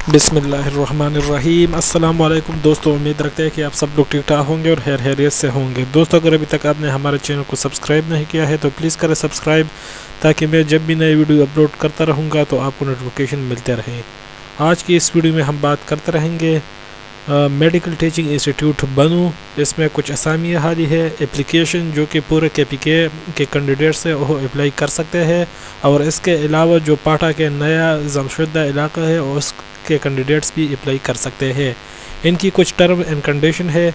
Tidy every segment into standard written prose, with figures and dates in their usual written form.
بسم اللہ الرحمن الرحیم۔ السلام علیکم دوستو، امید رکھتے ہیں کہ آپ سب لوگ ٹھیک ٹھاک ہوں گے اور خیریت سے ہوں گے۔ دوستو اگر ابھی تک آپ نے ہمارے چینل کو سبسکرائب نہیں کیا ہے تو پلیز کریں سبسکرائب، تاکہ میں جب بھی نئی ویڈیو اپلوڈ کرتا رہوں گا تو آپ کو نوٹیفیکیشن ملتے رہیں۔ آج کی اس ویڈیو میں ہم بات کرتے رہیں گے میڈیکل ٹیچنگ انسٹیٹیوٹ بنوں، اس میں کچھ اسامی حالی ہے، اپلیکیشن جو کہ پورے KPK کے کینڈیڈیٹس ہیں وہ اپلائی کر سکتے ہیں، اور اس کے علاوہ جو پاٹا کے نیا ضم شدہ علاقہ ہے اس کے کینڈیڈیٹس بھی اپلائی کر سکتے ہیں۔ ان کی کچھ ٹرم اینڈ کنڈیشن ہے۔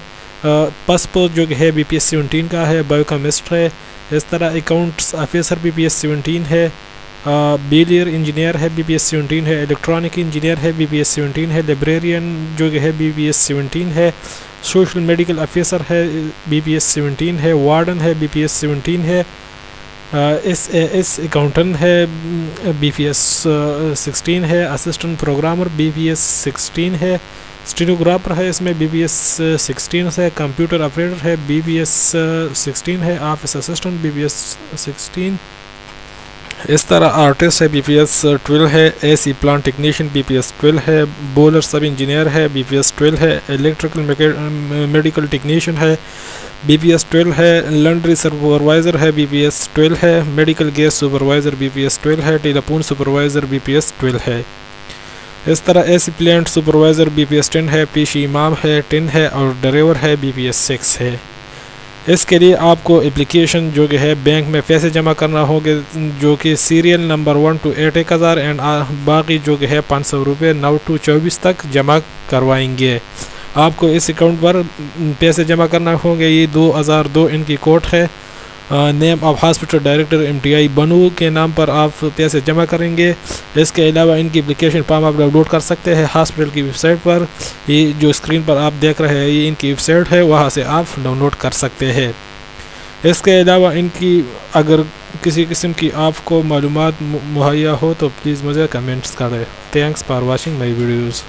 پاسپورٹ جو کہ ہے BPS 17 کا ہے، بایو کیمسٹ ہے، اس طرح اکاؤنٹس آفیسر BPS 17 ہے، بیلیئر انجینئر ہے BPS 17 ہے، الیکٹرانک انجینئر ہے BPS 17 ہے، لائبریرین جو کہ ہے BPS 17 ہے، سوشل میڈیکل آفیسر ہے BPS 17 ہے، وارڈن ہے BPS 17 ہے، SAS اکاؤنٹنٹ ہے BPS 16 ہے، اسسٹنٹ پروگرامر BPS 16 ہے، اسٹینوگرافر ہے اس میں BPS 16 ہے، کمپیوٹر آپریٹر ہے BPS 16 ہے، آفس اسسٹنٹ BPS 16، اس طرح آرٹسٹ ہے BPS 12 ہے، AC پلانٹ ٹیکنیشین BPS 12 ہے، بولر سب انجینئر ہے BPS 12 ہے، الیکٹریکل میڈیکل ٹیکنیشین ہے BPS 12 ہے، لانڈری سپروائزر ہے BPS 12 ہے، میڈیکل گیس سپروائزر BPS 12 ہے، ٹیلیفون سپروائزر BPS 12 ہے، اس طرح AC پلانٹ سپروائزر BPS 10 ہے، پیشی امام ہے 10 ہے، اور ڈرائیور ہے BPS 6 ہے۔ اس کے لیے آپ کو اپلیکیشن جو کہ ہے بینک میں پیسے جمع کرنا ہوگے، جو کہ سیریل نمبر 1 to 8 1000 اینڈ باقی جو کہ ہے 500 روپے 9 to 24 تک جمع کروائیں گے۔ آپ کو اس اکاؤنٹ پر پیسے جمع کرنا ہوں گے۔ یہ 2002 ان کی کوڈ ہے۔ Name of hospital director MTI بنو کے نام پر آپ پیسے جمع کریں گے۔ اس کے علاوہ ان کی اپلیکیشن فارم آپ ڈاؤن لوڈ کر سکتے ہیں ہاسپٹل کی ویب سائٹ پر۔ یہ جو اسکرین پر آپ دیکھ رہے ہیں یہ ان کی ویب سائٹ ہے، وہاں سے آپ ڈاؤن لوڈ کر سکتے ہیں۔ اس کے علاوہ ان کی اگر کسی قسم کی آپ کو معلومات مہیا ہو تو پلیز مجھے کمنٹس کریں۔ Thanks for watching my videos.